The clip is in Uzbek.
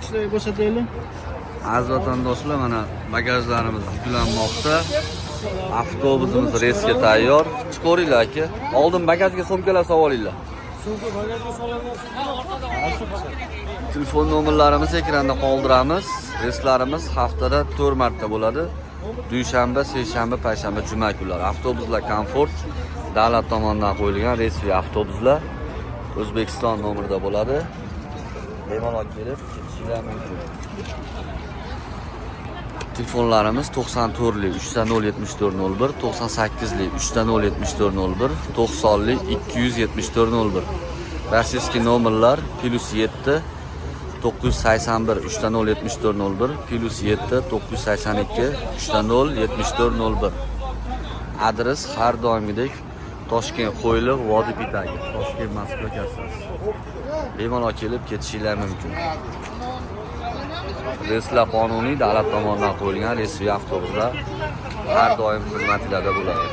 kishilarga ko'rsataylik. Aziz vatandoshlar, mana bagajlarimiz yuklanmoqda. Avtobusimiz reysga tayyor. Chiqaringlar aka. Oldin bagajga sumkalar solinglar. Bagajga solamiz. Telefon nomerlarimizni ekranda qoldiramiz. Reyslarimiz haftada 4 marta bo'ladi. Dushanba, seshanba, payshanba, juma kunlari. Avtobuslar komfort davlat tomonidan qo'yilgan reysli avtobuslar O'zbekiston nomerida bo'ladi. Bemalol kelib ketishingiz mumkin. Telefonlarimiz 94 lik 3007401, 98 lik 3007401, 90 lik 27401. Rossiyskiy nomerlar +7 981 3007401, +7 982 3007401. Adres har doimgidek Toshkent Qo'yliq Vodipitagi, Toshkent Moskva kassasi. Bemalol kelib ketishingiz mumkin. Reyslar qonuniy davlat tomonidan qo'yilgan reysli avtobuslar har doim xizmatlarda bo'ladi.